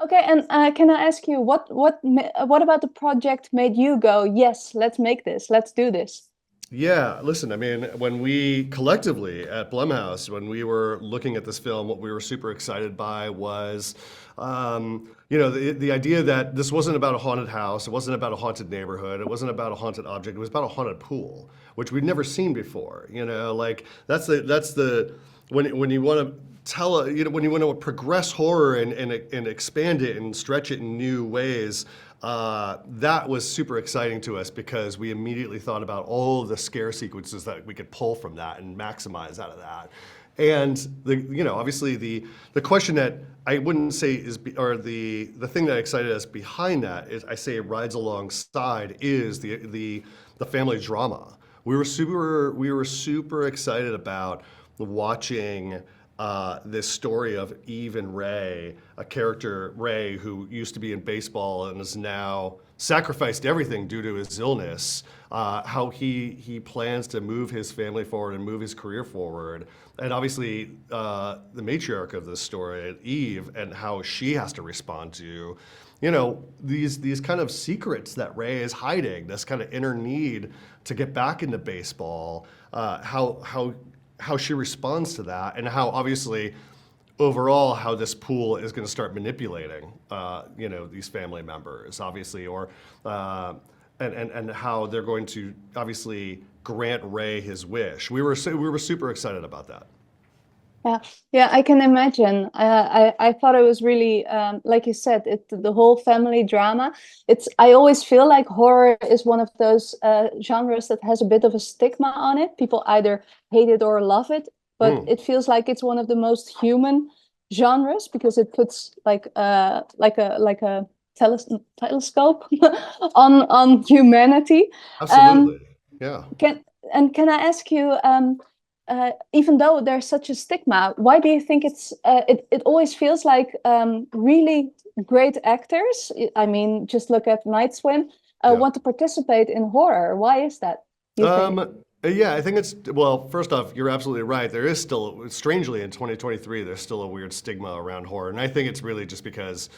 Okay, and can I ask you what about the project made you go, yes, let's make this, let's do this? Yeah, listen, I mean, when we collectively at Blumhouse, when we were looking at this film, what we were super excited by was, the idea that this wasn't about a haunted house, it wasn't about a haunted neighborhood, it wasn't about a haunted object, it was about a haunted pool, which we'd never seen before. Like that's the when you want to when you want to progress horror and expand it and stretch it in new ways, that was super exciting to us because we immediately thought about all of the scare sequences that we could pull from that and maximize out of that. And obviously the question that I wouldn't say is, or the thing that excited us behind that is, I say it rides alongside, is the family drama. We were super excited about watching this story of Eve and Ray, a character, Ray, who used to be in baseball and has now sacrificed everything due to his illness, how he plans to move his family forward and move his career forward. And obviously, the matriarch of this story, Eve, and how she has to respond to, these kind of secrets that Ray is hiding, this kind of inner need to get back into baseball, how she responds to that, and how obviously overall how this pool is going to start manipulating these family members, obviously, or and how they're going to obviously grant Ray his wish. We were super excited about that. Yeah, yeah, I can imagine. I thought it was really, like you said, the whole family drama. I always feel like horror is one of those genres that has a bit of a stigma on it. People either hate it or love it, but Mm, it feels like it's one of the most human genres because it puts like a telescope on humanity. Um, absolutely. Yeah. can can I ask you, even though there's such a stigma, why do you think it always feels like really great actors? I mean, just look at Night Swim, Yeah. want to participate in horror. Why is that, you think? Yeah, I think well, first off, you're absolutely right. There is still, strangely, in 2023, there's still a weird stigma around horror. And I think it's really just because,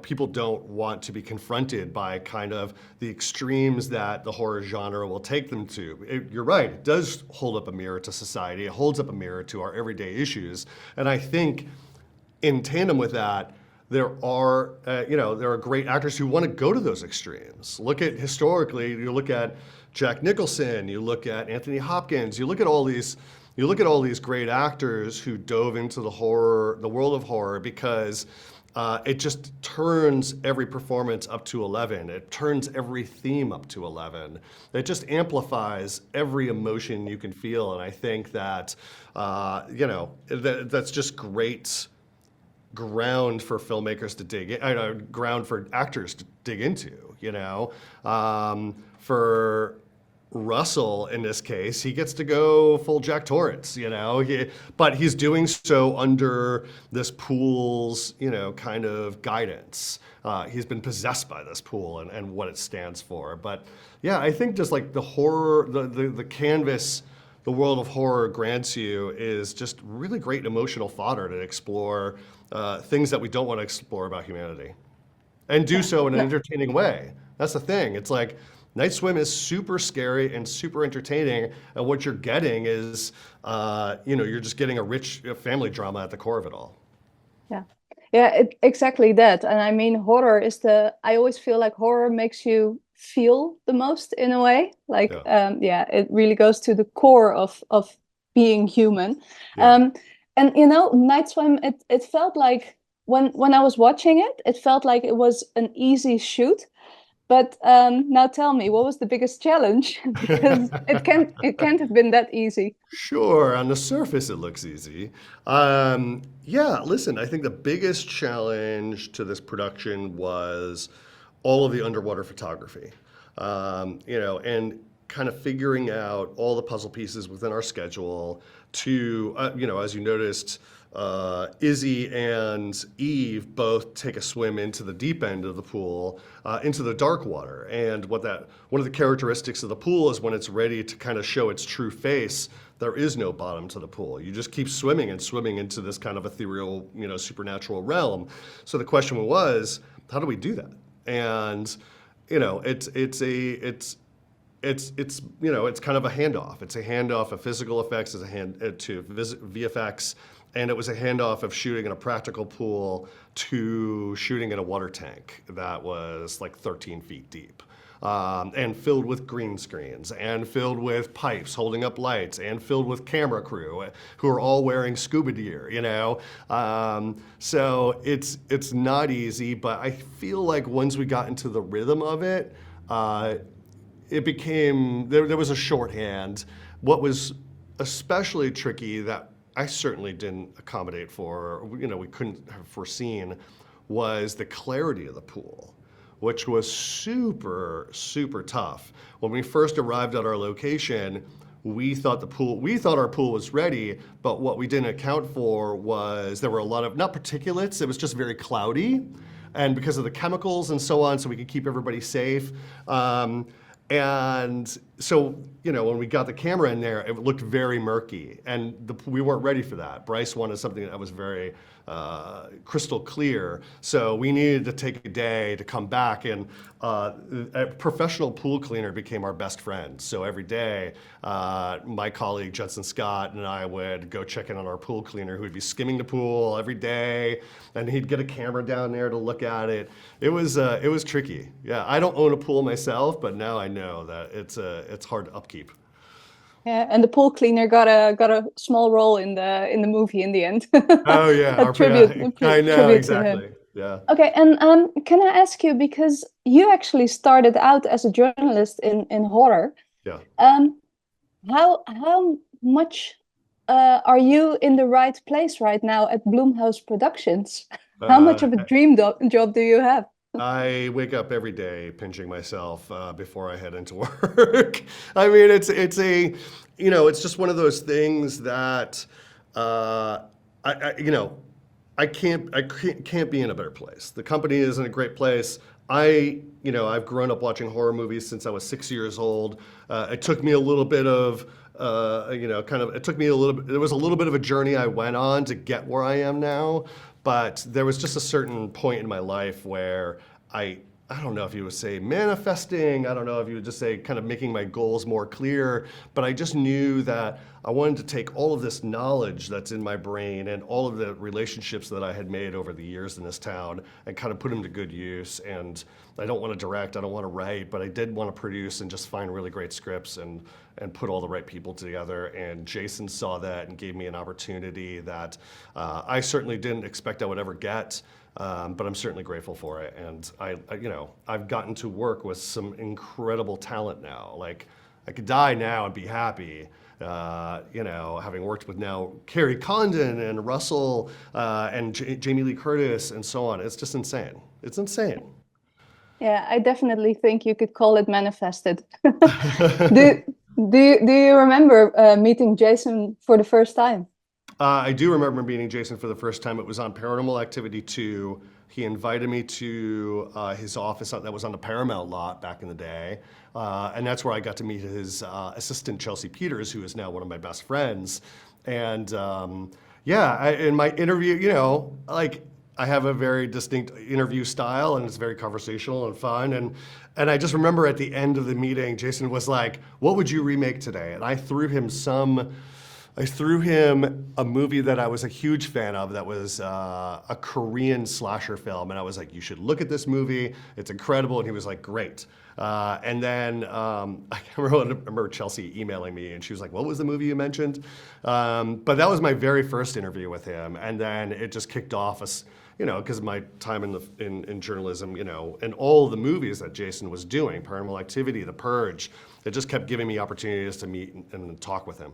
people don't want to be confronted by kind of the extremes that the horror genre will take them to. You're right, it does hold up a mirror to society. It holds up a mirror to our everyday issues. And I think in tandem with that, there are great actors who want to go to those extremes. You look at Jack Nicholson, you look at Anthony Hopkins, you look at all these great actors who dove into the world of horror, because it just turns every performance up to 11. It turns every theme up to 11. It just amplifies every emotion you can feel. And I think that, that's just great ground for filmmakers to ground for actors to dig into. For Russell, in this case, he gets to go full Jack Torrance, but he's doing so under this pool's, kind of guidance. He's been possessed by this pool and what it stands for. But yeah, I think just like the horror, the canvas the world of horror grants you is just really great emotional fodder to explore things that we don't want to explore about humanity, and do Yeah, so in an no, entertaining way. That's the thing. It's like Night Swim is super scary and super entertaining, and what you're getting is, you're just getting a rich family drama at the core of it all. yeah, yeah, exactly that. And I mean, I always feel like horror makes you feel the most in a way. Like, Yeah, yeah, it really goes to the core of being human. yeah. Um, and Night Swim, it felt like when I was watching it, it felt like it was an easy shoot. But now tell me, what was the biggest challenge? Because it can't have been that easy. Sure, on the surface it looks easy. Yeah, listen, I think the biggest challenge to this production was all of the underwater photography. And kind of figuring out all the puzzle pieces within our schedule to, as you noticed, Izzy and Eve both take a swim into the deep end of the pool, into the dark water. And one of the characteristics of the pool is when it's ready to kind of show its true face, there is no bottom to the pool. You just keep swimming and swimming into this kind of ethereal, supernatural realm. So the question was, how do we do that? And it's kind of a handoff. It's a handoff of physical effects as a hand to VFX, and it was a handoff of shooting in a practical pool to shooting in a water tank that was like 13 feet deep. And filled with green screens, and filled with pipes holding up lights, and filled with camera crew who are all wearing scuba gear, So it's not easy, but I feel like once we got into the rhythm of it, it became, there was a shorthand. What was especially tricky that I certainly didn't accommodate for, we couldn't have foreseen, was the clarity of the pool, which was super, super tough. When we first arrived at our location, we thought our pool was ready, but what we didn't account for was there were a lot of, not particulates, it was just very cloudy, and because of the chemicals and so on, so we could keep everybody safe. And so, when we got the camera in there, it looked very murky, and we weren't ready for that. Bryce wanted something that was very crystal clear, so we needed to take a day to come back, and a professional pool cleaner became our best friend. So every day, my colleague Judson Scott and I would go check in on our pool cleaner, who would be skimming the pool every day, and he'd get a camera down there to look at it. It was tricky. Yeah, I don't own a pool myself, but now I know that it's hard to upkeep. Yeah, and the pool cleaner got a small role in the movie in the end. Oh yeah, A tribute I know, tribute to exactly. him. Yeah. Okay, and can I ask you, because you actually started out as a journalist in horror, Yeah. how much are you in the right place right now at Blumhouse Productions? How much of a dream job do you have? I wake up every day pinching myself before I head into work. I mean, it's just one of those things that I can't be in a better place. The company is in a great place. I've grown up watching horror movies since I was 6 years old. It took me a little bit of there was a little bit of a journey I went on to get where I am now. But there was just a certain point in my life where I don't know if you would say manifesting, I don't know if you would just say kind of making my goals more clear, but I just knew that I wanted to take all of this knowledge that's in my brain and all of the relationships that I had made over the years in this town and kind of put them to good use. And I don't want to direct, I don't want to write, but I did want to produce and just find really great scripts and put all the right people together. And Jason saw that and gave me an opportunity that I certainly didn't expect I would ever get. But I'm certainly grateful for it, and I've gotten to work with some incredible talent now. Like, I could die now and be happy, having worked with now Carrie Condon and Russell and Jamie Lee Curtis and so on. It's just insane. It's insane. Yeah, I definitely think you could call it manifested. Do you remember meeting Jason for the first time? I do remember meeting Jason for the first time. It was on Paranormal Activity 2. He invited me to his office that was on the Paramount lot back in the day. And that's where I got to meet his assistant, Chelsea Peters, who is now one of my best friends. And in my interview, I have a very distinct interview style, and it's very conversational and fun. And I just remember at the end of the meeting, Jason was like, "What would you remake today?" And I threw him a movie that I was a huge fan of that was a Korean slasher film. And I was like, "You should look at this movie. It's incredible." And he was like, "Great." And then I remember Chelsea emailing me, and she was like, "What was the movie you mentioned?" But that was my very first interview with him. And then it just kicked off because of my time in journalism, and all the movies that Jason was doing, Paranormal Activity, The Purge, it just kept giving me opportunities to meet and talk with him.